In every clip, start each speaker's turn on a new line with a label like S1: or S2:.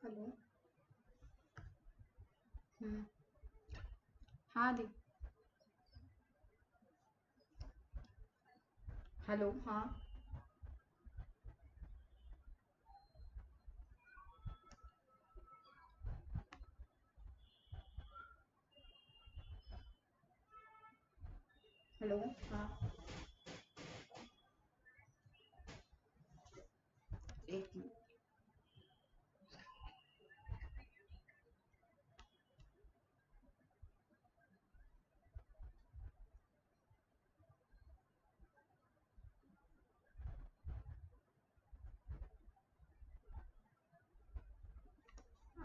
S1: Hello. हम्म। हाँ दी। Hello. हाँ। Hello. हाँ। एक मिनट।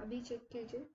S1: अभी चेक कीजिए।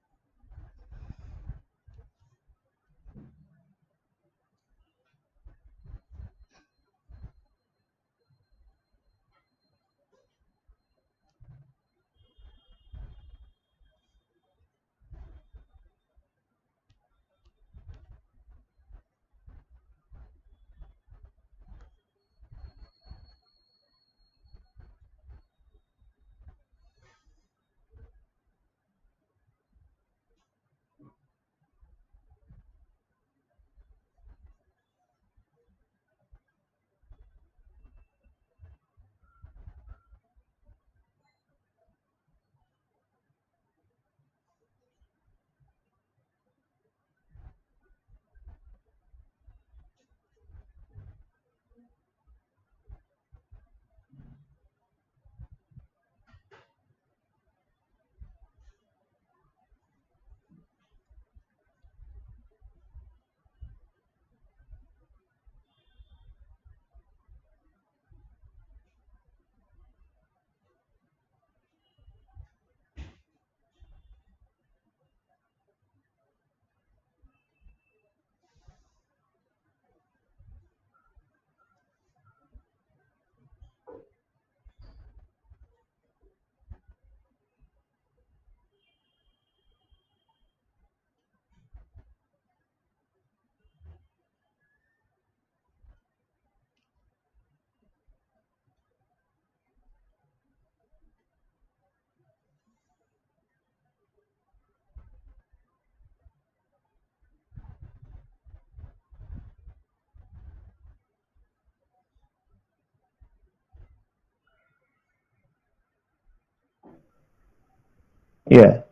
S2: Yeah.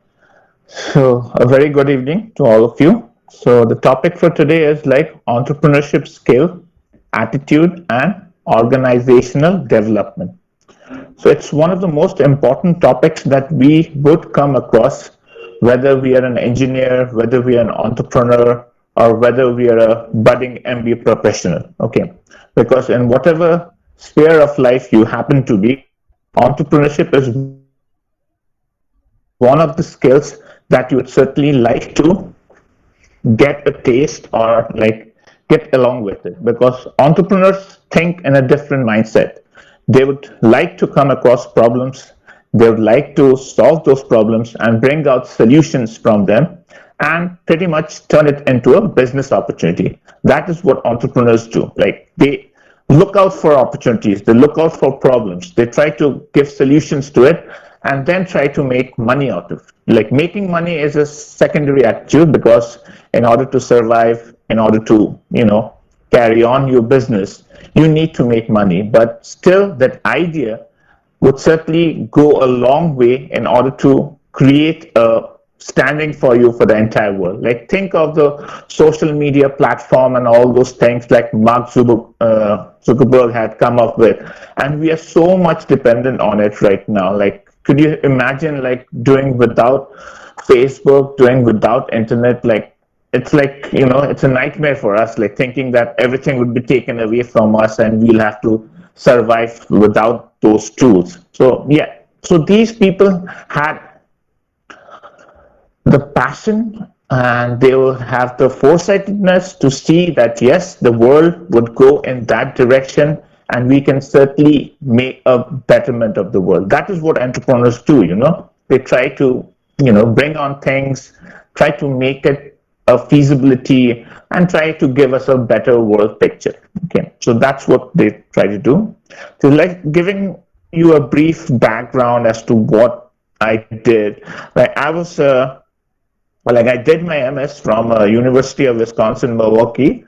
S2: So a very good evening to all of you. So the topic for today is like entrepreneurship skill, attitude, and organizational development. So it's one of the most important topics that we would come across, whether we are an engineer, whether we are an entrepreneur, or whether we are a budding MBA professional. Okay. Because in whatever sphere of life you happen to be, entrepreneurship is one of the skills that you would certainly like to get a taste or like get along with it, because entrepreneurs think in a different mindset. They would like to come across problems, they would like to solve those problems and bring out solutions from them and pretty much turn it into a business opportunity. That is what entrepreneurs do. Like, they look out for opportunities, they look out for problems, they try to give solutions to it and then try to make money out of it. Like, making money is a secondary attitude, because in order to survive, in order to, carry on your business, you need to make money. But still, that idea would certainly go a long way in order to create a standing for you for the entire world. Like, think of the social media platform and all those things like Mark Zuckerberg had come up with, and we are so much dependent on it right now. Like, could you imagine like doing without Facebook, doing without internet? Like, it's like, it's a nightmare for us, like thinking that everything would be taken away from us and we'll have to survive without those tools. So yeah, so these people had the passion and they will have the foresightedness to see that yes, the world would go in that direction and we can certainly make a betterment of the world. That is what entrepreneurs do. They try to, bring on things, try to make it a feasibility and try to give us a better world picture. Okay, so that's what they try to do. So like giving you a brief background as to what I did. Like I was, like I did my MS from University of Wisconsin-Milwaukee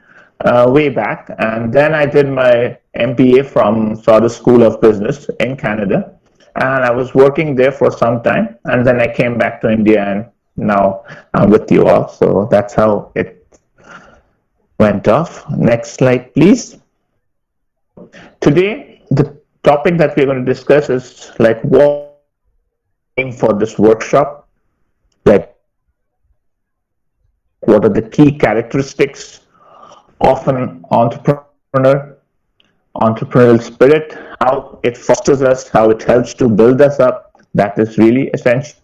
S2: way back, and then I did my MBA from Sauder School of Business in Canada, and I was working there for some time, and then I came back to India, and now I'm with you all. So that's how it went off. Next slide, please. Today, the topic that we're going to discuss is like what aim for this workshop, like what are the key characteristics of an entrepreneur, entrepreneurial spirit, how it fosters us, how it helps to build us up. That is really essential.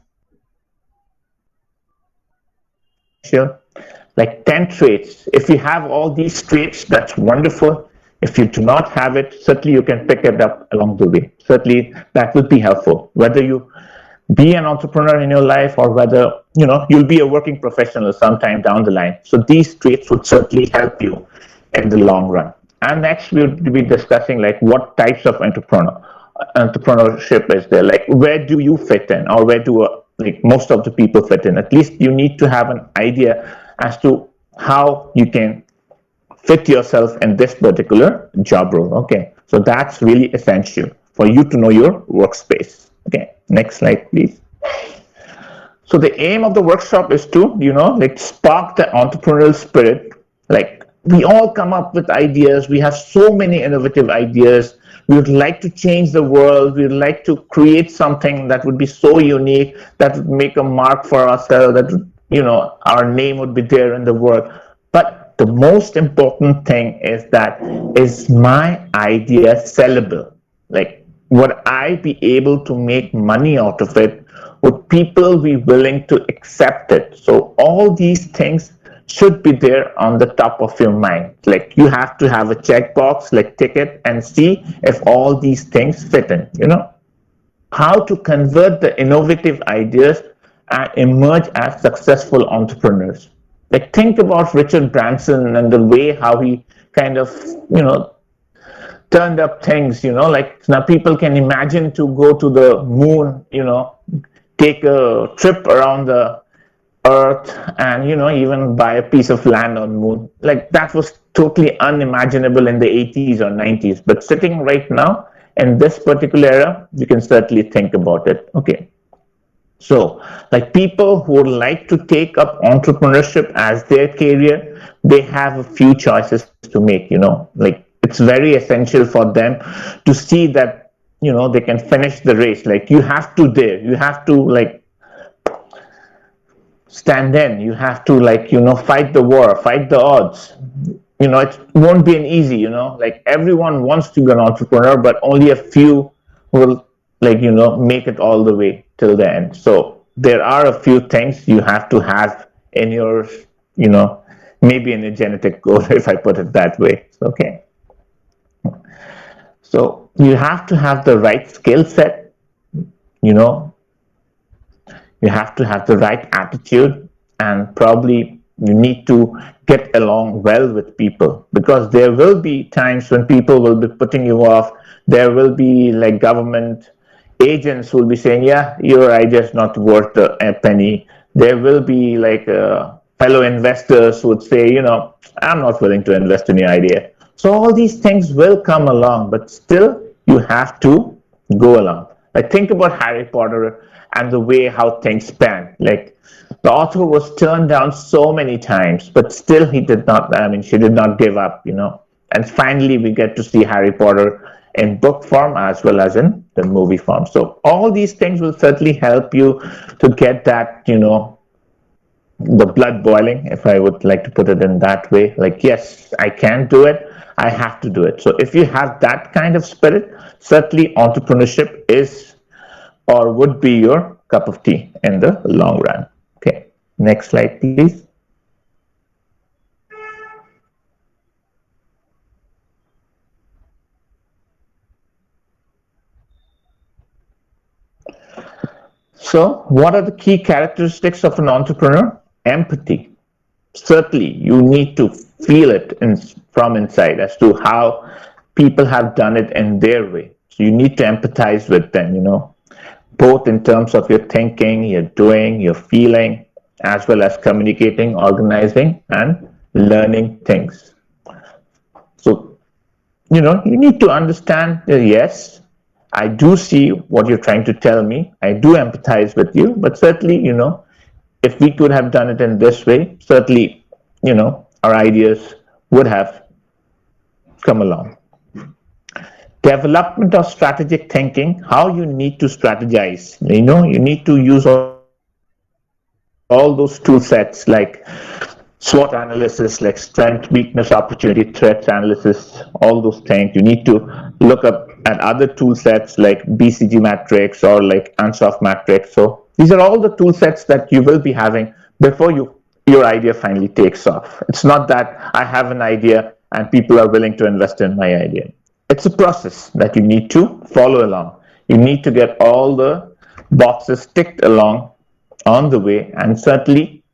S2: Like 10 traits. If you have all these traits, that's wonderful. If you do not have it, certainly you can pick it up along the way. Certainly that would be helpful. Whether you be an entrepreneur in your life or whether you'll be a working professional sometime down the line. So these traits would certainly help you in the long run. And next we'll be discussing like what types of entrepreneurship is there, like where do you fit in, or where do like most of the people fit in. At least you need to have an idea as to how you can fit yourself in this particular job role. Okay, so that's really essential for you to know your workspace. Okay, next slide, please. So the aim of the workshop is to, like spark the entrepreneurial spirit. Like we all come up with ideas. We have so many innovative ideas. We would like to change the world. We would like to create something that would be so unique, that would make a mark for ourselves, that, our name would be there in the world. But the most important thing is that, is my idea sellable? Like, would I be able to make money out of it? Would people be willing to accept it? So all these things should be there on the top of your mind. Like you have to have a checkbox, like tick it and see if all these things fit in, How to convert the innovative ideas and emerge as successful entrepreneurs. Like think about Richard Branson and the way how he kind of, turned up things, like now people can imagine to go to the moon, take a trip around the earth and, even buy a piece of land on moon. Like that was totally unimaginable in the 80s or 90s. But sitting right now in this particular era, you can certainly think about it. Okay. So like people who would like to take up entrepreneurship as their career, they have a few choices to make, like it's very essential for them to see that, they can finish the race. Like you have to like stand in, you have to like, fight the war, fight the odds. It won't be an easy, like everyone wants to be an entrepreneur, but only a few will like, make it all the way till the end. So there are a few things you have to have in your, maybe in a genetic code, if I put it that way. Okay. So you have to have the right skill set, you have to have the right attitude, and probably you need to get along well with people, because there will be times when people will be putting you off. There will be like government agents who will be saying, yeah, your idea is not worth a penny. There will be like fellow investors who would say, I'm not willing to invest in your idea. So all these things will come along, but still you have to go along. Like think about Harry Potter and the way how things pan. Like the author was turned down so many times, but still she did not give up, And finally we get to see Harry Potter in book form as well as in the movie form. So all these things will certainly help you to get that, the blood boiling, if I would like to put it in that way. Like, yes, I can do it. I have to do it. So if you have that kind of spirit, certainly entrepreneurship is or would be your cup of tea in the long run. Okay, next slide, please. So what are the key characteristics of an entrepreneur? Empathy. Certainly, you need to feel it from inside as to how people have done it in their way. So you need to empathize with them, both in terms of your thinking, your doing, your feeling, as well as communicating, organizing, and learning things. So, you need to understand that yes, I do see what you're trying to tell me. I do empathize with you, but certainly, if we could have done it in this way, certainly, our ideas would have come along. Development of strategic thinking, how you need to strategize. You need to use all those tool sets like SWOT analysis, like strength, weakness, opportunity, threats analysis, all those things. You need to look up at other tool sets like BCG matrix or like Ansoff matrix. So these are all the tool sets that you will be having before your idea finally takes off. It's not that I have an idea and people are willing to invest in my idea. It's a process that you need to follow along. You need to get all the boxes ticked along on the way, and certainly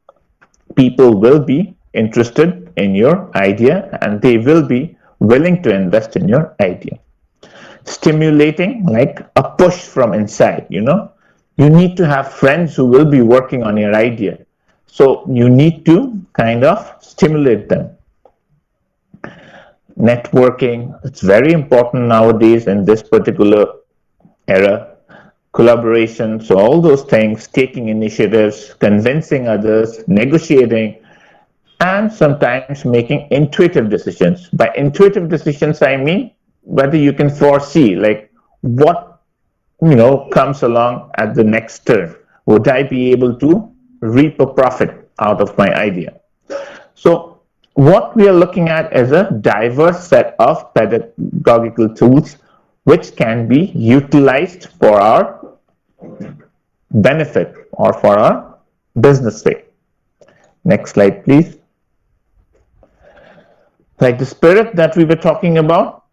S2: people will be interested in your idea and they will be willing to invest in your idea. Stimulating, like a push from inside, you need to have friends who will be working on your idea. So you need to kind of stimulate them. Networking, it's very important nowadays in this particular era. Collaboration, so all those things, taking initiatives, convincing others, negotiating, and sometimes making intuitive decisions. By intuitive decisions, I mean whether you can foresee like what comes along at the next turn. Would I be able to reap a profit out of my idea? So what we are looking at is a diverse set of pedagogical tools which can be utilized for our benefit or for our business sake. Next slide, please. Like the spirit that we were talking about,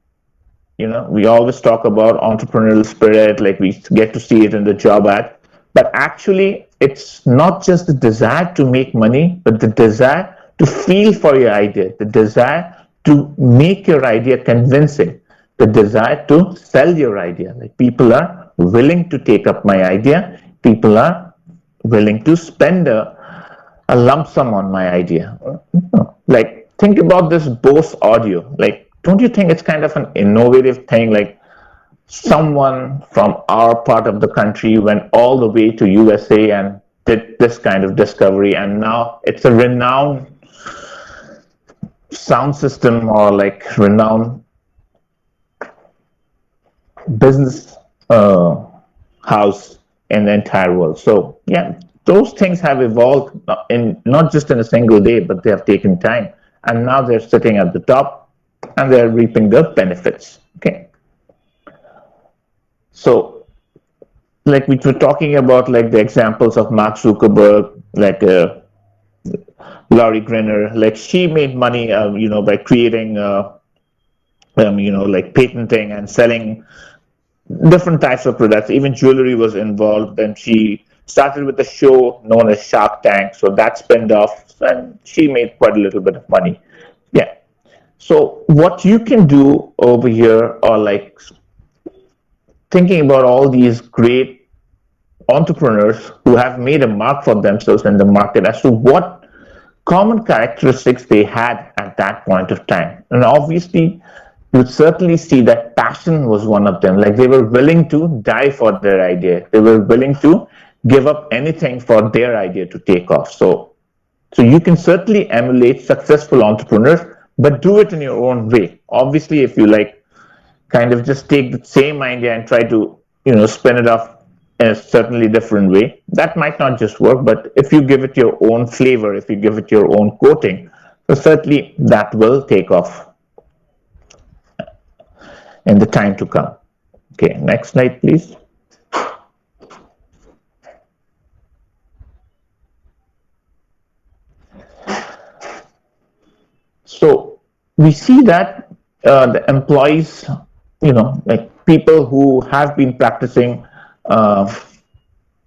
S2: we always talk about entrepreneurial spirit, like we get to see it in the job ad, but actually it's not just the desire to make money, but the desire to feel for your idea, the desire to make your idea convincing, the desire to sell your idea. Like people are willing to take up my idea, people are willing to spend a lump sum on my idea. Like think about this Bose audio. Like, don't you think it's kind of an innovative thing? Like someone from our part of the country went all the way to USA and did this kind of discovery, and now it's a renowned sound system or like renowned business house in the entire world. So yeah, those things have evolved not just in a single day, but they have taken time, and now they're sitting at the top and they're reaping the benefits. Okay, so like we were talking about, like the examples of Mark Zuckerberg, like Laurie Grinner, like she made money by creating like patenting and selling different types of products. Even jewelry was involved. Then she started with a show known as Shark Tank, so that spinned off and she made quite a little bit of money. Yeah, so what you can do over here, or like thinking about all these great entrepreneurs who have made a mark for themselves in the market as to what common characteristics they had at that point of time. And obviously you'd certainly see that passion was one of them. Like they were willing to die for their idea. They were willing to give up anything for their idea to take off. So you can certainly emulate successful entrepreneurs, but do it in your own way. Obviously, if you like kind of just take the same idea and try to, spin it off in a certainly different way, that might not just work. But if you give it your own flavor, if you give it your own coating, so certainly that will take off in the time to come. Okay, next slide, please. So we see that the employees, like people who have been practicing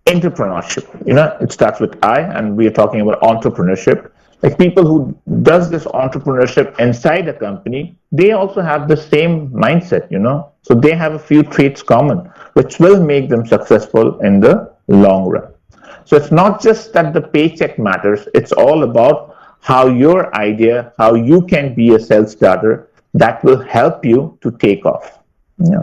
S2: entrepreneurship, it starts with I, and we are talking about entrepreneurship. Like people who does this entrepreneurship inside a company, they also have the same mindset, so they have a few traits common which will make them successful in the long run. So it's not just that the paycheck matters, it's all about how your idea, how you can be a self-starter that will help you to take off.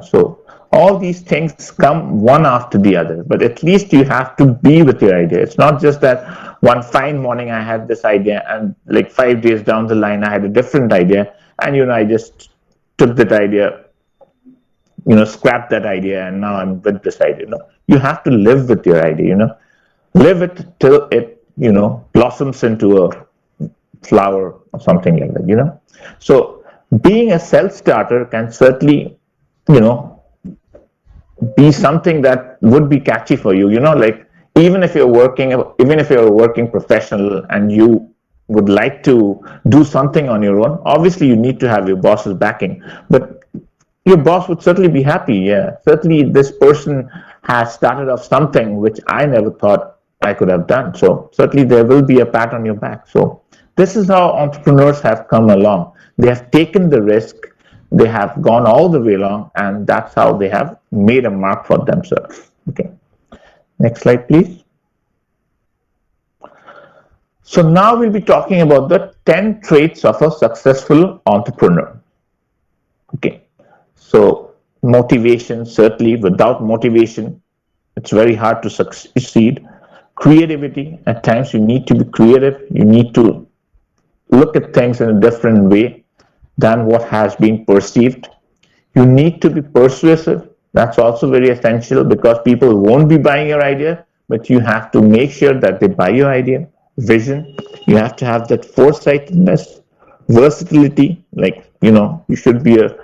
S2: So all these things come one after the other, but at least you have to be with your idea. It's not just that one fine morning I had this idea and like 5 days down the line I had a different idea, and I just took that idea, scrapped that idea, and now I'm with this idea. You have to live with your idea, live it till it, blossoms into a flower or something like that. So being a self-starter can certainly, be something that would be catchy for you, like even if you're a working professional and you would like to do something on your own, obviously you need to have your boss's backing, but your boss would certainly be happy. Yeah, certainly this person has started off something which I never thought I could have done. So certainly there will be a pat on your back. So this is how entrepreneurs have come along. They have taken the risk, they have gone all the way along, and that's how they have made a mark for themselves. Okay, next slide, please. So now we'll be talking about the 10 traits of a successful entrepreneur. Okay, so motivation, certainly without motivation, it's very hard to succeed. Creativity, at times you need to be creative, you need to look at things in a different way than what has been perceived. You need to be persuasive. That's also very essential because people won't be buying your idea, but you have to make sure that they buy your idea. Vision, you have to have that foresightedness. Versatility, like, you should be a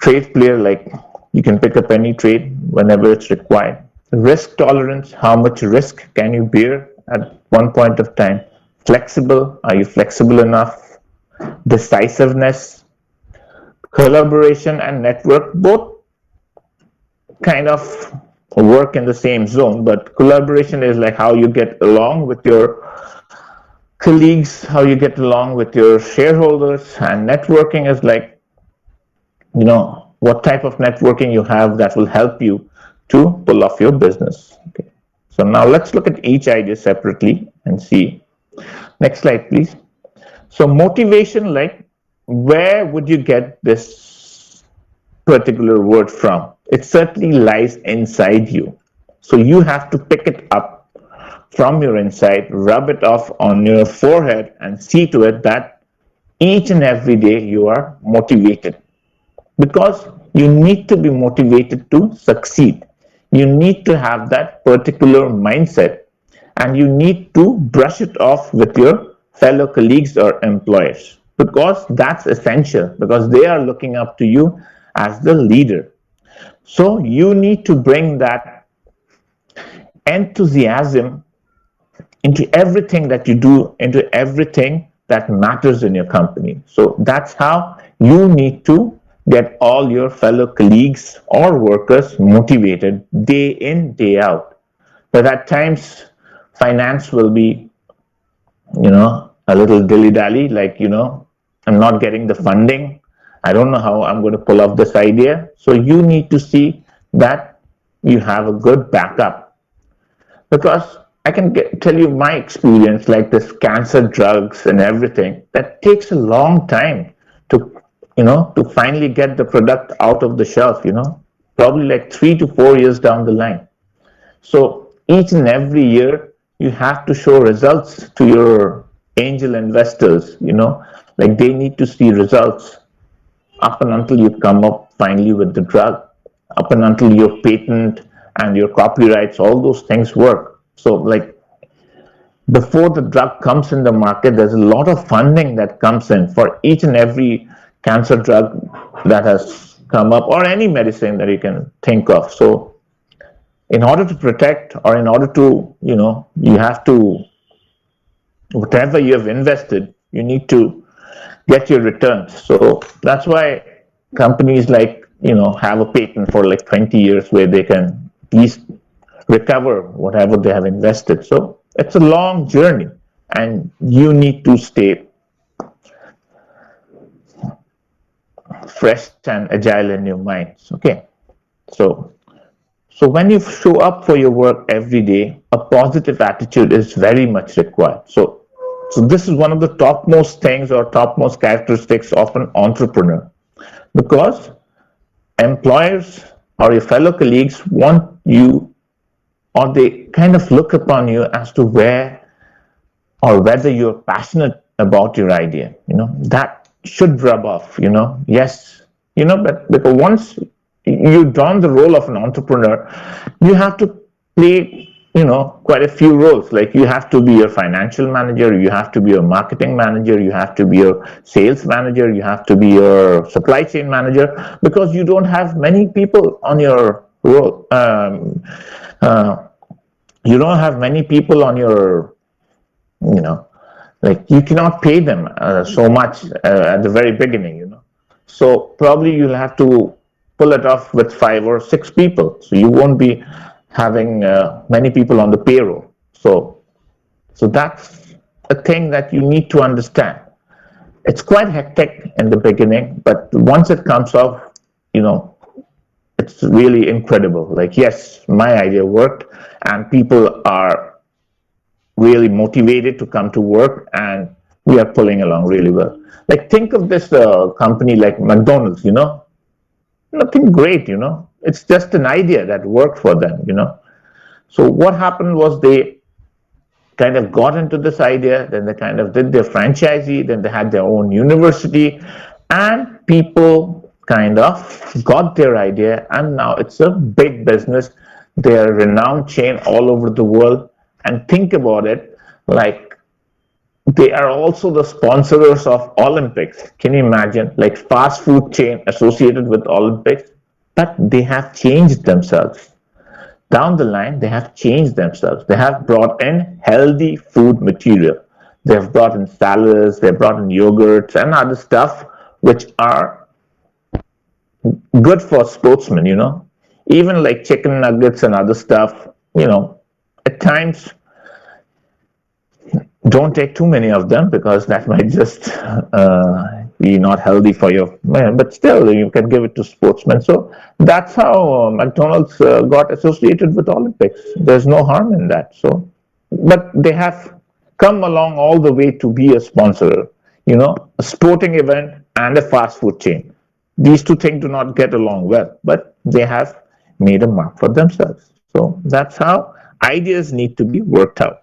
S2: trade player, like you can pick up any trade whenever it's required. Risk tolerance, how much risk can you bear at one point of time? Flexible, are you flexible enough? Decisiveness, collaboration and network, both kind of work in the same zone, but collaboration is like how you get along with your colleagues, how you get along with your shareholders, and networking is like, what type of networking you have that will help you to pull off your business. Okay. So now let's look at each idea separately and see. Next slide, please. So motivation, like where would you get this particular word from? It certainly lies inside you. So you have to pick it up from your inside, rub it off on your forehead, and see to it that each and every day you are motivated. Because you need to be motivated to succeed. You need to have that particular mindset, and you need to brush it off with your fellow colleagues or employers, because that's essential, because they are looking up to you as the leader. So you need to bring that enthusiasm into everything that you do, into everything that matters in your company. So that's how you need to get all your fellow colleagues or workers motivated day in, day out. But at times, finance will be, a little dilly-dally, like, I'm not getting the funding. I don't know how I'm going to pull off this idea. So you need to see that you have a good backup. Because I can tell you my experience, like this cancer drugs and everything, that takes a long time to finally get the product out of the shelf, probably like 3 to 4 years down the line. So each and every year, you have to show results to your angel investors, like they need to see results up and until you come up finally with the drug, up and until your patent and your copyrights, all those things work. So like before the drug comes in the market, there's a lot of funding that comes in for each and every cancer drug that has come up, or any medicine that you can think of. So in order to protect, or in order to, you have to, whatever you have invested, you need to get your returns. So that's why companies like, have a patent for like 20 years where they can at least recover whatever they have invested. So it's a long journey. and you need to stay fresh and agile in your minds. Okay, so when you show up for your work every day, a positive attitude is very much required. So this is one of the topmost things or topmost characteristics of an entrepreneur, because employers or your fellow colleagues want you, or they kind of look upon you as to where or whether you're passionate about your idea. That should rub off. Yes, but because once you don the role of an entrepreneur, you have to play quite a few roles. Like, you have to be your financial manager, you have to be your marketing manager, you have to be your sales manager, you have to be your supply chain manager, because you don't have many people on your role. You don't have many people on your, like, you cannot pay them so much at the very beginning. So probably you'll have to pull it off with 5 or 6 people. So you won't be having many people on the payroll. So that's a thing that you need to understand. It's quite hectic in the beginning, but once it comes off, it's really incredible. Like, yes, my idea worked, and people are really motivated to come to work, and we are pulling along really well. Like, think of this company like McDonald's. Nothing great. It's just an idea that worked for them. So what happened was, they kind of got into this idea, then they kind of did their franchisee, then they had their own university, and people kind of got their idea, and now it's a big business. They're a renowned chain all over the world. And think about it, like, they are also the sponsors of Olympics. Can you imagine? Like, fast food chain associated with Olympics, but they have changed themselves. Down the line, they have changed themselves. They have brought in healthy food material. They have brought in salads, they've brought in yogurts and other stuff which are good for sportsmen. Even like chicken nuggets and other stuff, at times, don't take too many of them, because that might just be not healthy for you. But still, you can give it to sportsmen. So that's how McDonald's got associated with Olympics. There's no harm in that. So, but they have come along all the way to be a sponsor, a sporting event and a fast food chain. These two things do not get along well, but they have made a mark for themselves. So that's how ideas need to be worked out.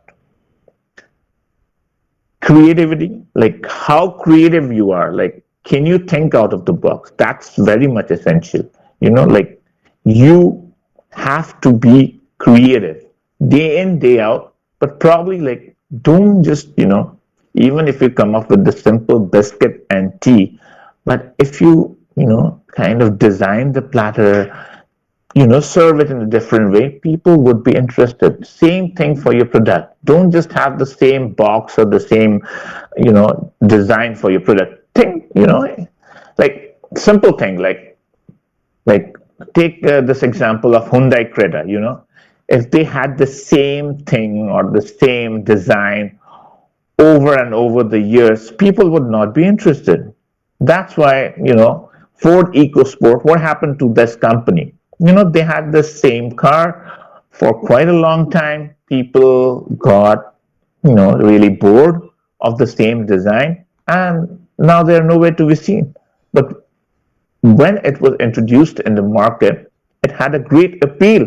S2: Creativity, like how creative you are, like, can you think out of the box? That's very much essential. Like, you have to be creative day in, day out, but probably, like, don't just, even if you come up with the simple biscuit and tea, but if you, kind of design the platter, serve it in a different way, people would be interested. Same thing for your product. Don't just have the same box or the same, design for your product. Think, like, simple thing, like take this example of Hyundai Creta. If they had the same thing or the same design over and over the years, people would not be interested. That's why, Ford EcoSport, what happened to this company? They had the same car for quite a long time. People got, really bored of the same design, and now they're nowhere to be seen. But when it was introduced in the market, it had a great appeal.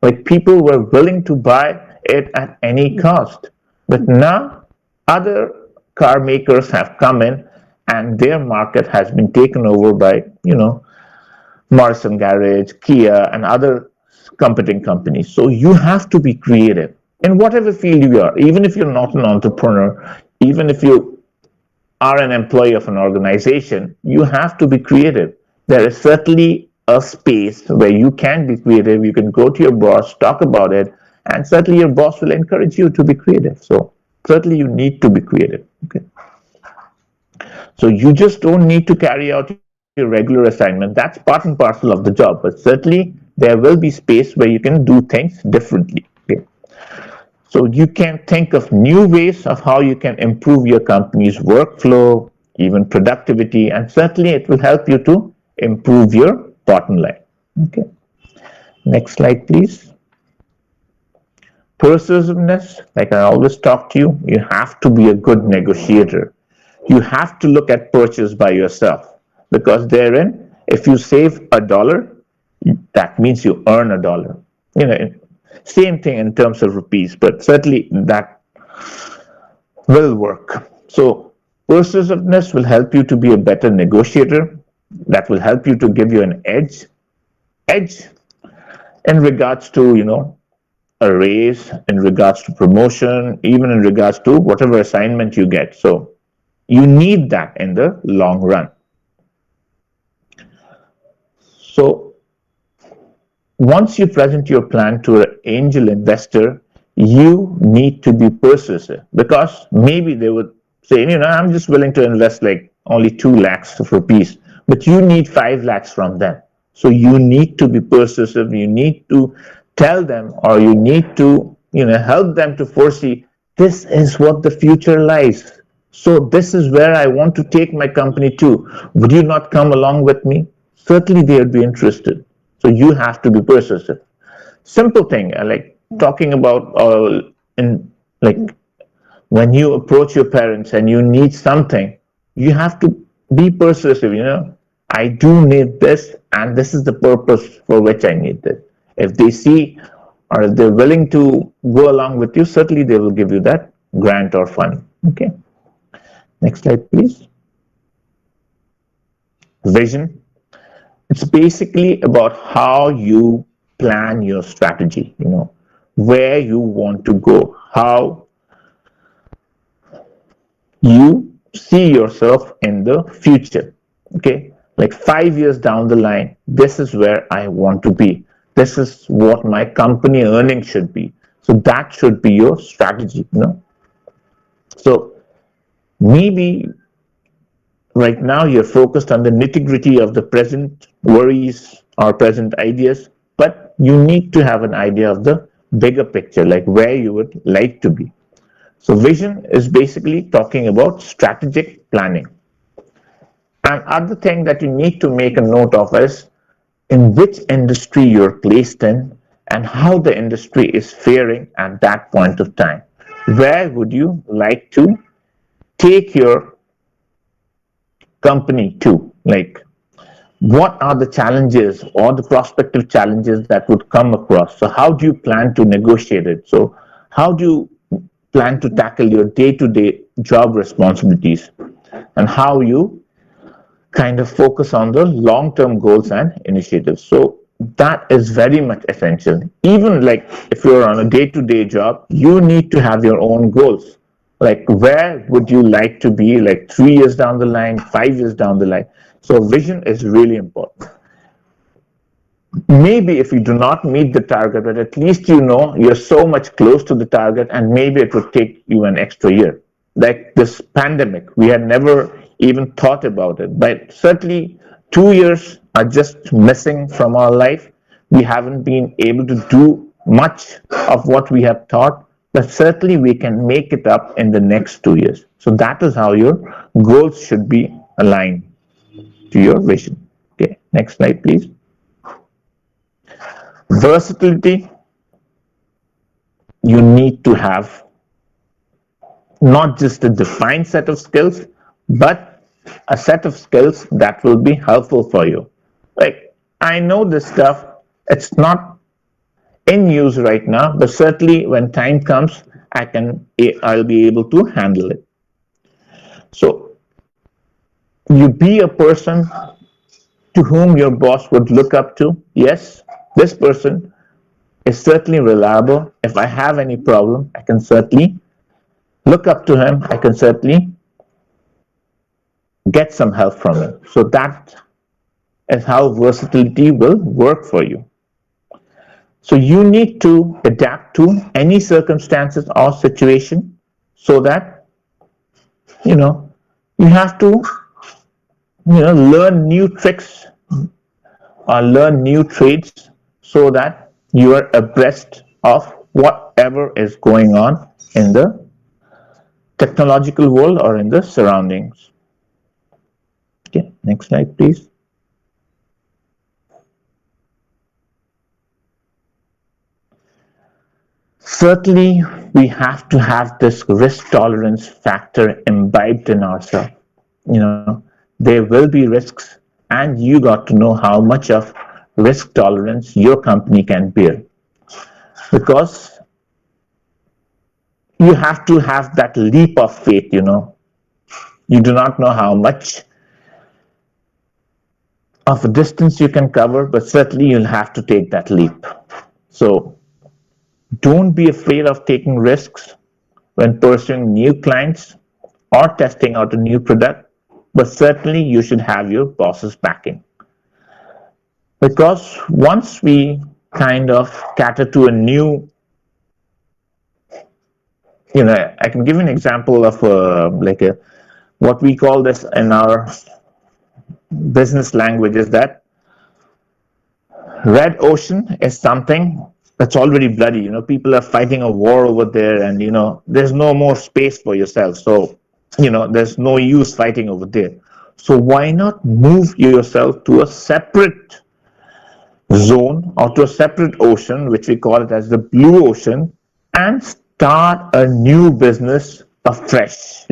S2: Like, people were willing to buy it at any cost. But now other car makers have come in, and their market has been taken over by, Morrison Garage, Kia, and other competing companies. So you have to be creative in whatever field you are. Even if you're not an entrepreneur, even if you are an employee of an organization, you have to be creative. There is certainly a space where you can be creative. You can go to your boss, talk about it, and certainly your boss will encourage you to be creative. So certainly you need to be creative. Okay. So you just don't need to carry out your regular assignment. That's part and parcel of the job, but certainly there will be space where you can do things differently. Okay. So you can think of new ways of how you can improve your company's workflow, even productivity, and certainly it will help you to improve your bottom line. Okay. Next slide, please. Persuasiveness, like I always talk to you, you have to be a good negotiator. You have to look at purchase by yourself, because therein, if you save $1, that means you earn $1. Same thing in terms of rupees, but certainly that will work. So persuasiveness will help you to be a better negotiator. That will help you to give you an edge in regards to, a raise, in regards to promotion, even in regards to whatever assignment you get. So you need that in the long run. So once you present your plan to an angel investor, you need to be persuasive, because maybe they would say, I'm just willing to invest like only 2 lakhs of rupees, but you need 5 lakhs from them. So you need to be persuasive. You need to tell them, or you need to, help them to foresee, this is what the future lies. So this is where I want to take my company to. Would you not come along with me? Certainly they would be interested. So you have to be persuasive. Simple thing, like talking about, when you approach your parents and you need something, you have to be persuasive. I do need this, and this is the purpose for which I need this. If they see, or if they're willing to go along with you, certainly they will give you that grant or fund. Okay. Next slide, please. Vision. It's basically about how you plan your strategy, where you want to go, how you see yourself in the future. Okay. Like 5 years down the line, this is where I want to be. This is what my company earnings should be. So that should be your strategy. So maybe right now you're focused on the nitty-gritty of the present worries or present ideas, but you need to have an idea of the bigger picture, like where you would like to be. So vision is basically talking about strategic planning. And other thing that you need to make a note of is in which industry you're placed in and how the industry is faring at that point of time. Where would you like to take your company to? Like, what are the challenges or the prospective challenges that would come across? So how do you plan to negotiate it? So how do you plan to tackle your day-to-day job responsibilities, and how you kind of focus on the long-term goals and initiatives? So that is very much essential. Even like if you're on a day-to-day job, you need to have your own goals. Like where would you like to be like 3 years down the line, 5 years down the line? So vision is really important. Maybe if you do not meet the target, but at least you're so much close to the target, and maybe it would take you an extra year. Like this pandemic, we had never even thought about it, but certainly 2 years are just missing from our life. We haven't been able to do much of what we have thought, but certainly we can make it up in the next 2 years. So that is how your goals should be aligned to your vision. Okay, next slide, please. Versatility. You need to have not just a defined set of skills, but a set of skills that will be helpful for you. Like, I know this stuff, it's not in use right now, but certainly when time comes, I'll be able to handle it. So you be a person to whom your boss would look up to. Yes, this person is certainly reliable. If I have any problem, I can certainly look up to him. I can certainly get some help from him. So that is how versatility will work for you. So you need to adapt to any circumstances or situation, so that you have to learn new tricks or learn new trades, so that you are abreast of what whatever is going on in the technological world or in the surroundings. Okay, next slide, please. Certainly, we have to have this risk tolerance factor imbibed in ourselves. There will be risks, and you got to know how much of risk tolerance your company can bear. Because you have to have that leap of faith, You do not know how much of a distance you can cover, but certainly you'll have to take that leap. So don't be afraid of taking risks when pursuing new clients or testing out a new product, but certainly you should have your boss's backing. Because once we kind of cater to a new, I can give an example of what we call this in our business language is that red ocean is something that's already bloody. People are fighting a war over there, and there's no more space for yourself. So there's no use fighting over there. So why not move yourself to a separate zone or to a separate ocean, which we call it as the blue ocean, and start a new business afresh.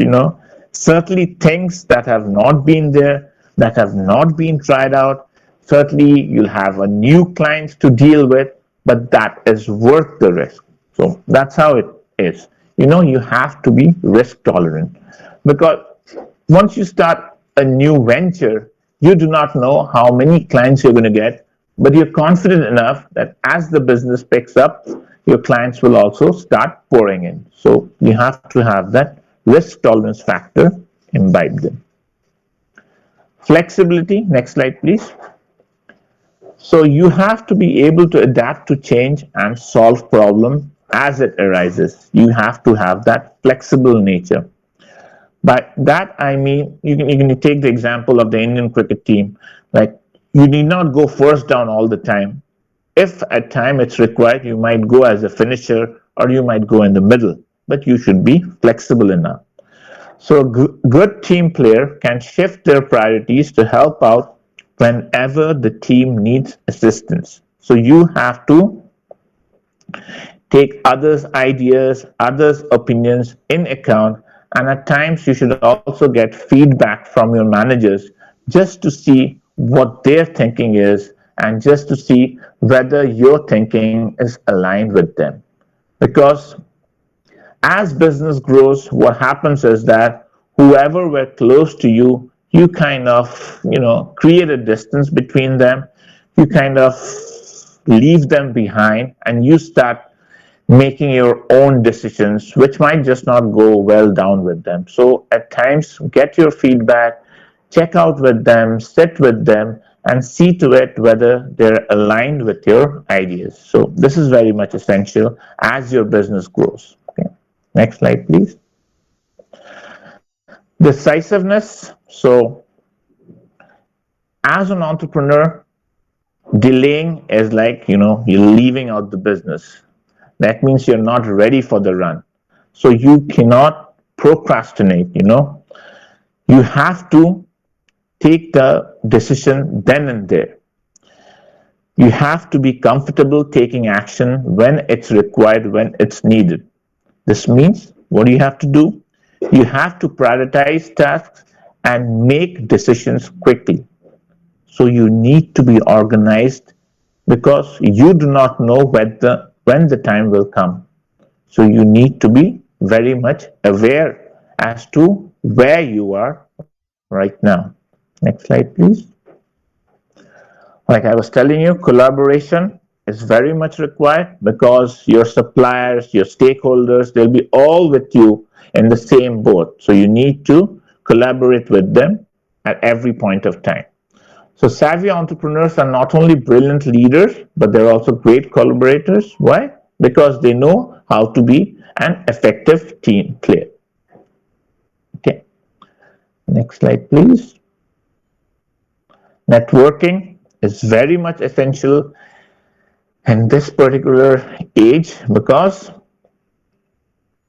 S2: Certainly things that have not been there, that have not been tried out. Certainly you'll have a new clients to deal with, but that is worth the risk. So that's how it is. You have to be risk tolerant, because once you start a new venture, you do not know how many clients you're going to get, but you're confident enough that as the business picks up, your clients will also start pouring in. So you have to have that risk tolerance factor imbibed in. Flexibility, next slide please. So you have to be able to adapt to change and solve problems as it arises. You have to have that flexible nature. By that I mean, you can take the example of the Indian cricket team. Like, you need not go first down all the time. If at time it's required, you might go as a finisher or you might go in the middle, but you should be flexible enough. So a good team player can shift their priorities to help out whenever the team needs assistance. So you have to take others' ideas, others' opinions in account, and at times you should also get feedback from your managers just to see what their thinking is and just to see whether your thinking is aligned with them. Because as business grows, what happens is that whoever were close to you, you kind of, create a distance between them. You kind of leave them behind and you start making your own decisions, which might just not go well down with them. So at times, get your feedback, check out with them, sit with them, and see to it whether they're aligned with your ideas. So this is very much essential as your business grows. Okay. Next slide, please. Decisiveness. So as an entrepreneur, delaying is like, you're leaving out the business. That means you're not ready for the run. So you cannot procrastinate, You have to take the decision then and there. You have to be comfortable taking action when it's required, when it's needed. This means, what do you have to do? You have to prioritize tasks and make decisions quickly. So you need to be organized because you do not know when the time will come. So you need to be very much aware as to where you are right now. Next slide, please. Like I was telling you, collaboration is very much required because your suppliers, your stakeholders, they'll be all with you in the same boat. So you need to collaborate with them at every point of time. So savvy entrepreneurs are not only brilliant leaders, but they're also great collaborators. Why? Because they know how to be an effective team player. Okay. Next slide, please. Networking is very much essential in this particular age because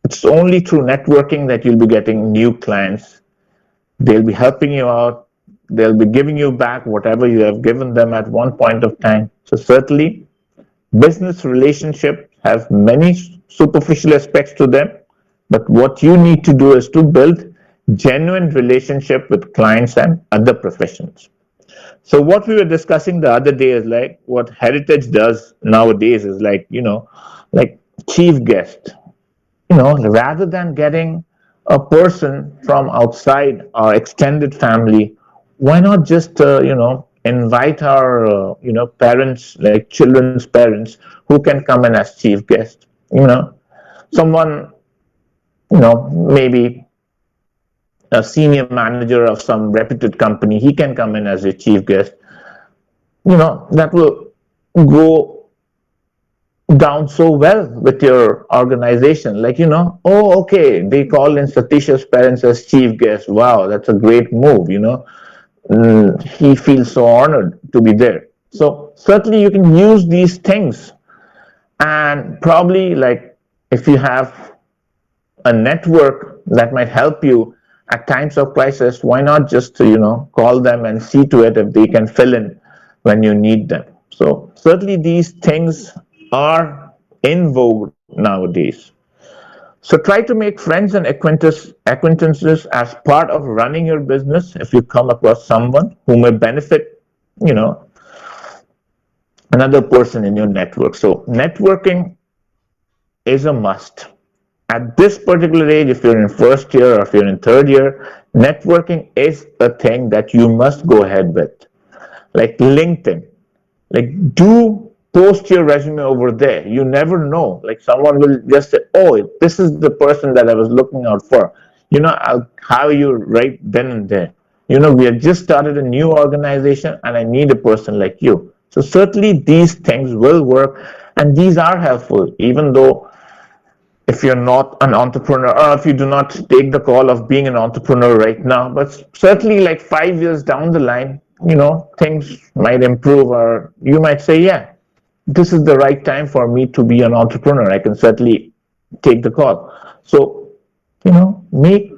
S2: It's only through networking that you'll be getting new clients. They'll be helping you out. They'll be giving you back whatever you have given them at one point of time. So certainly, business relationships have many superficial aspects to them, but what you need to do is to build genuine relationship with clients and other professions. So what we were discussing the other day is like what heritage does nowadays is like, like chief guest, rather than getting a person from outside our extended family, why not just, invite our, parents, like children's parents, who can come in as chief guest, someone, maybe a senior manager of some reputed company, he can come in as a chief guest, that will go down so well with your organization. Like, oh, okay, they called in Satish's parents as chief guest. Wow, that's a great move, he feels so honored to be there. So certainly you can use these things, and probably like if you have a network that might help you at times of crisis, why not just call them and see to it if they can fill in when you need them. So certainly these things are in vogue nowadays. So try to make friends and acquaintances as part of running your business. If you come across someone who may benefit, another person in your network. So networking is a must. At this particular age, if you're in first year or if you're in third year, networking is a thing that you must go ahead with. Like LinkedIn, like do post your resume over there. You never know. Like someone will just say, oh, this is the person that I was looking out for. I'll hire you right then and there. We have just started a new organization and I need a person like you. So certainly these things will work, and these are helpful, even though if you're not an entrepreneur or if you do not take the call of being an entrepreneur right now. But certainly like 5 years down the line, things might improve, or you might say, yeah, this is the right time for me to be an entrepreneur. I can certainly take the call. So, make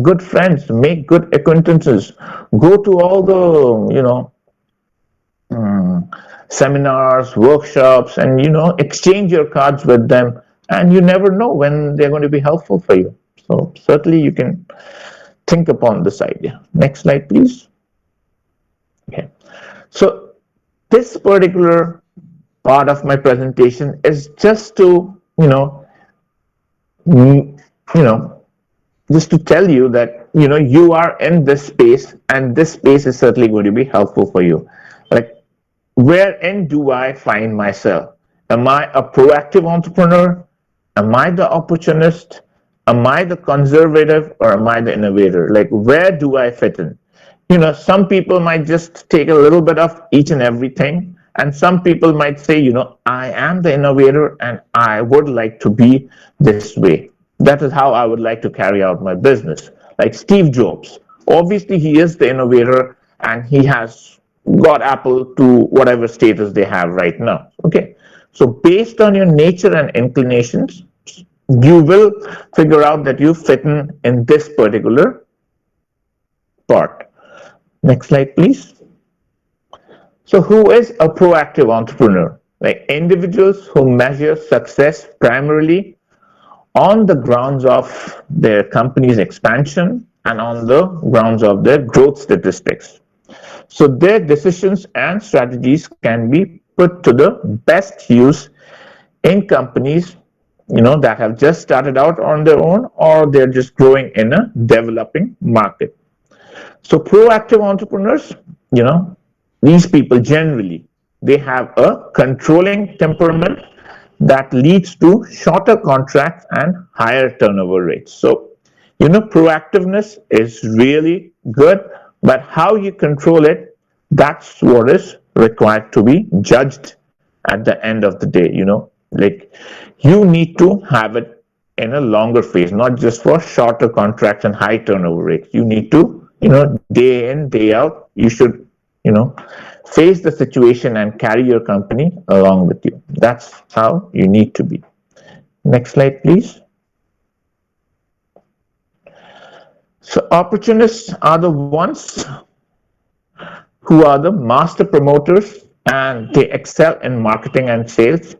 S2: good friends, make good acquaintances, go to all the, seminars, workshops, and, exchange your cards with them. And you never know when they're going to be helpful for you. So certainly you can think upon this idea. Next slide, please. Okay. So this particular part of my presentation is just to, just to tell you that, you are in this space, and this space is certainly going to be helpful for you. Like, wherein do I find myself? Am I a proactive entrepreneur? Am I the opportunist? Am I the conservative, or am I the innovator? Like, where do I fit in? Some people might just take a little bit of each and everything, and some people might say, I am the innovator and I would like to be this way. That is how I would like to carry out my business. Like Steve Jobs, obviously he is the innovator and he has got Apple to whatever status they have right now. Okay. So based on your nature and inclinations, you will figure out that you fit in this particular part. Next slide, please. So who is a proactive entrepreneur? Like individuals who measure success primarily on the grounds of their company's expansion and on the grounds of their growth statistics. So their decisions and strategies can be put to the best use in companies, that have just started out on their own, or they're just growing in a developing market. So proactive entrepreneurs, these people generally, they have a controlling temperament that leads to shorter contracts and higher turnover rates. So, proactiveness is really good, but how you control it, that's what is required to be judged at the end of the day. Like you need to have it in a longer phase, not just for shorter contracts and high turnover rates. You need to, day in, day out, you should, face the situation and carry your company along with you. That's how you need to be. Next slide, please. So opportunists are the ones who are the master promoters and they excel in marketing and sales.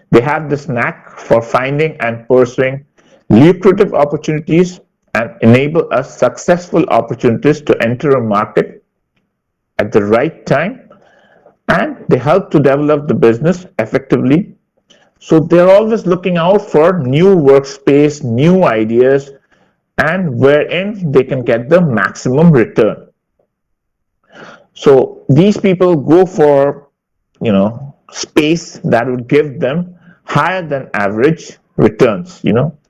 S2: They have this knack for finding and pursuing lucrative opportunities and enable us successful opportunities to enter a market at the right time, and they help to develop the business effectively. So they're always looking out for new workspace, new ideas, and wherein they can get the maximum return. So these people go for, space that would give them higher than average returns.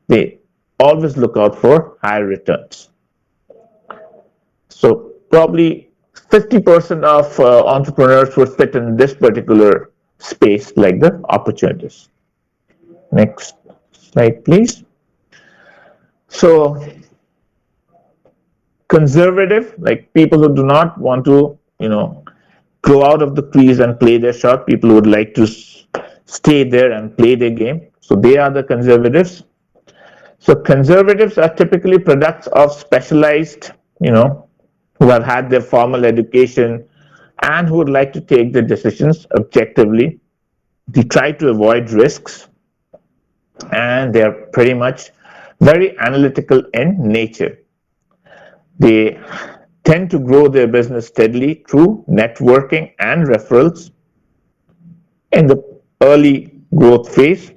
S2: They always look out for higher returns. So probably 50% of entrepreneurs would fit in this particular space, like the opportunities. Next slide, please. So conservative, like people who do not want to, go out of the crease and play their shot. People would like to stay there and play their game. So they are the conservatives. So conservatives are typically products of specialized, who have had their formal education and who would like to take the decisions objectively. They try to avoid risks and they are pretty much very analytical in nature. They tend to grow their business steadily through networking and referrals in the early growth phase.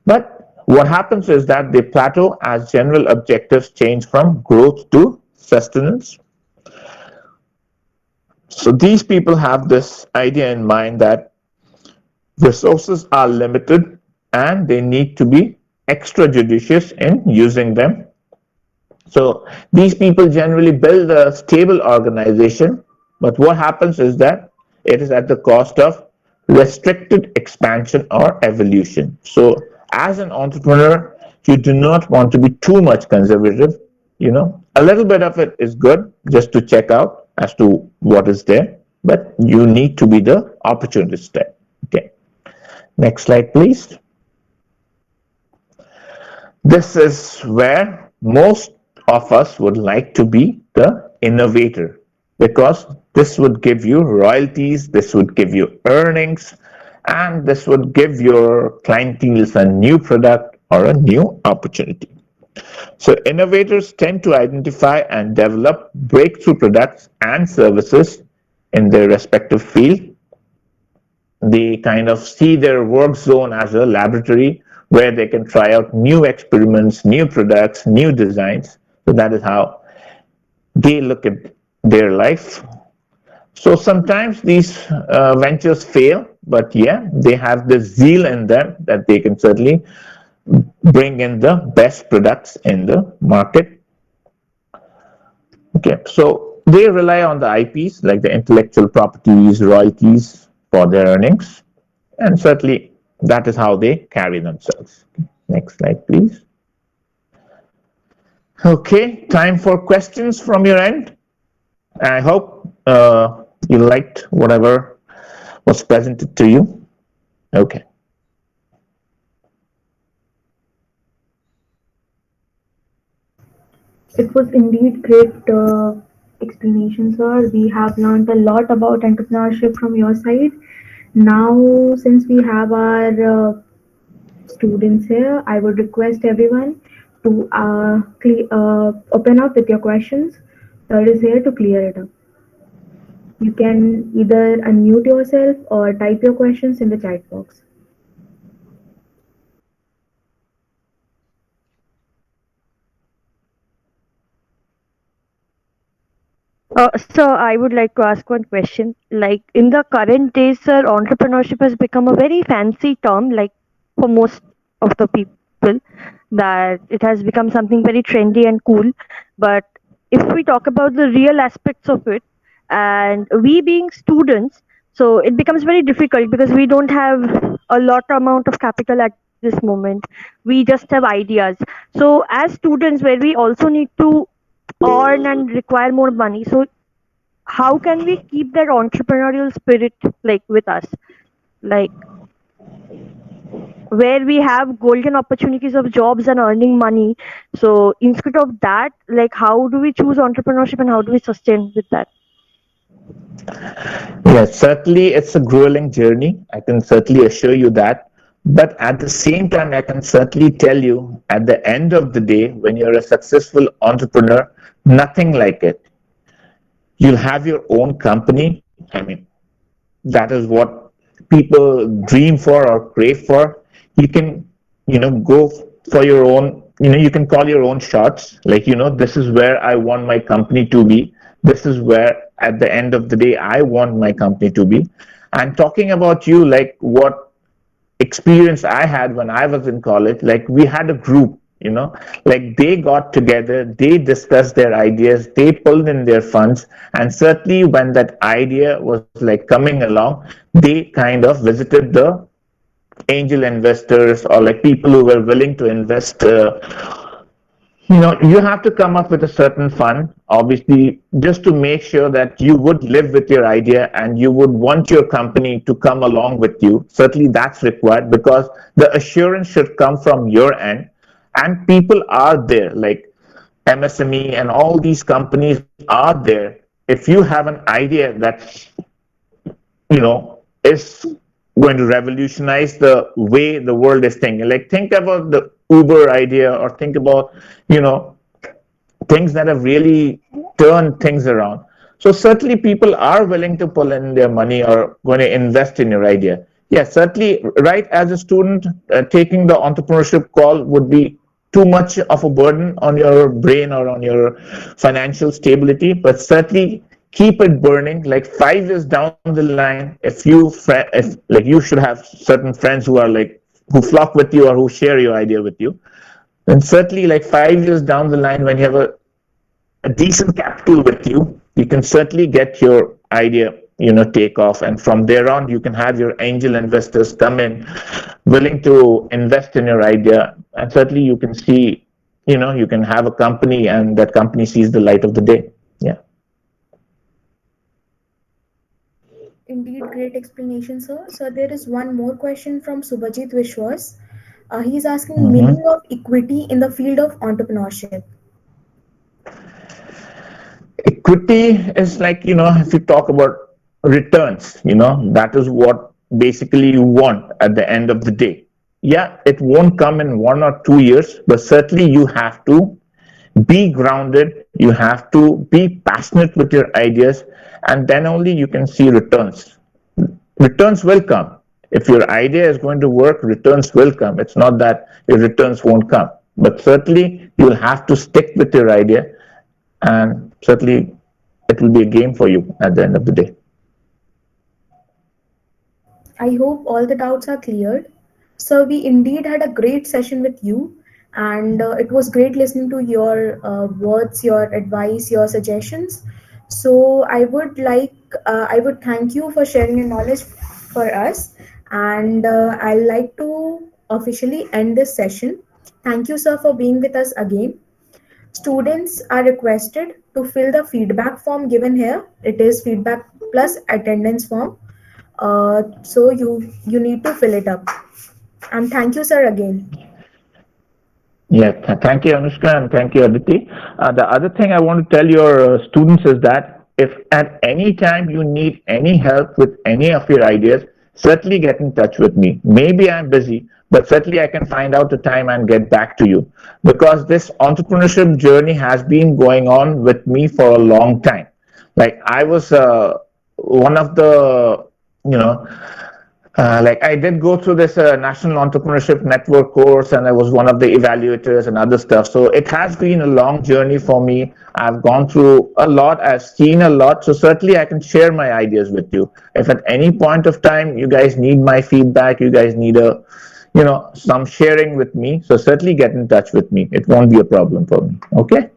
S2: But what happens is that they plateau as general objectives change from growth to sustenance. So these people have this idea in mind that resources are limited and they need to be extra judicious in using them. So these people generally build a stable organization, but what happens is that it is at the cost of restricted expansion or evolution. So as an entrepreneur, you do not want to be too much conservative. A little bit of it is good just to check out as to what is there, but you need to be the opportunist there. Okay. Next slide, please. This is where most of us would like to be the innovator, because this would give you royalties, this would give you earnings, and this would give your clientele a new product or a new opportunity. So innovators tend to identify and develop breakthrough products and services in their respective field. They kind of see their work zone as a laboratory where they can try out new experiments, new products, new designs. So that is how they look at their life. So sometimes these ventures fail, but yeah, they have the zeal in them that they can certainly bring in the best products in the market. Okay, so they rely on the IPs, like the intellectual properties, royalties, for their earnings, and certainly that is how they carry themselves. Next slide, please. Okay, time for questions from your end. I hope you liked whatever was presented to you. Okay.
S3: It was indeed great explanation, sir. We have learned a lot about entrepreneurship from your side. Now, since we have our students here, I would request everyone to open up with your questions. Sir is here to clear it up. You can either unmute yourself or type your questions in the chat box.
S4: Sir, I would like to ask one question. Like in the current days, sir, entrepreneurship has become a very fancy term, like for most of the people, that it has become something very trendy and cool. But if we talk about the real aspects of it, and we being students, so it becomes very difficult because we don't have a lot amount of capital at this moment. We just have ideas. So as students, where we also need to earn and require more money, so how can we keep that entrepreneurial spirit like with us, like where we have golden opportunities of jobs and earning money. So instead of that, like how do we choose entrepreneurship and how do we sustain with that?
S2: Yes, certainly it's a grueling journey. I can certainly assure you that. But at the same time, I can certainly tell you at the end of the day, when you're a successful entrepreneur, nothing like it. You'll have your own company. I mean, that is what people dream for or crave for. You can, go for your own, you can call your own shots. Like, this is where I want my company to be. This is where at the end of the day I want my company to be. And talking about you, like what experience I had when I was in college, like we had a group, like they got together, they discussed their ideas, they pulled in their funds, and certainly when that idea was like coming along, they kind of visited the angel investors or like people who were willing to invest. You have to come up with a certain fund, obviously, just to make sure that you would live with your idea and you would want your company to come along with you. Certainly, that's required because the assurance should come from your end. And people are there, like MSME and all these companies are there. If you have an idea that is going to revolutionize the way the world is thinking. Like think about the Uber idea or think about, you know, things that have really turned things around. So certainly people are willing to pull in their money or going to invest in your idea. Yes, certainly, right, as a student, taking the entrepreneurship call would be too much of a burden on your brain or on your financial stability, but certainly keep it burning. Like 5 years down the line, if like you should have certain friends who are like who flock with you or who share your idea with you, then certainly like 5 years down the line, when you have a decent capital with you, you can certainly get your idea, take off. And from there on, you can have your angel investors come in, willing to invest in your idea. And certainly you can see, you can have a company and that company sees the light of the day. Yeah.
S3: Indeed, great explanation, sir. So there is one more question from Subhajit Vishwas. He's asking
S2: Mhm.
S3: meaning of equity in the field of entrepreneurship.
S2: Equity is like, if you talk about returns, that is what basically you want at the end of the day. Yeah, it won't come in 1 or 2 years, but certainly you have to be grounded, you have to be passionate with your ideas, and then only you can see returns. Returns will come. If your idea is going to work, returns will come. It's not that your returns won't come, but certainly you'll have to stick with your idea, and certainly it will be a game for you at the end of the day.
S3: I hope all the doubts are cleared. So we indeed had a great session with you, and it was great listening to your words, your advice, your suggestions. So I would thank you for sharing your knowledge for us, and I'd like to officially end this session. Thank you, sir, for being with us again. Students are requested to fill the feedback form given here. It is feedback plus attendance form. So you need to fill it up. And thank you, sir, again.
S2: Yeah, thank you, Anushka, and thank you, Aditi. The other thing I want to tell your students is that if at any time you need any help with any of your ideas, certainly get in touch with me. Maybe I'm busy, but certainly I can find out the time and get back to you because this entrepreneurship journey has been going on with me for a long time. Like I was one of the, you know, like I did go through this National Entrepreneurship Network course, and I was one of the evaluators and other stuff. So it has been a long journey for me. I've gone through a lot. I've seen a lot. So certainly I can share my ideas with you. If at any point of time you guys need my feedback, you guys need some sharing with me. So certainly get in touch with me. It won't be a problem for me. Okay.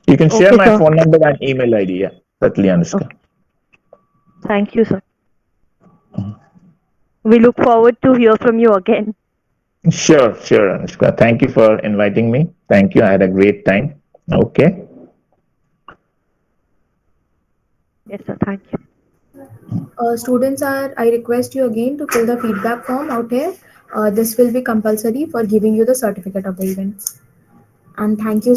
S2: You can share
S4: Okay,
S2: my
S4: sir.
S2: phone number and email ID. Yeah, certainly, Anushka.
S4: Okay. Thank you, sir. We look forward to hear from you again.
S2: Sure, Anushka. Thank you for inviting me. Thank you. I had a great time. Okay.
S4: Yes, sir. Thank you.
S3: Students are, I request you again to fill the feedback form out here. This will be compulsory for giving you the certificate of the event. And thank you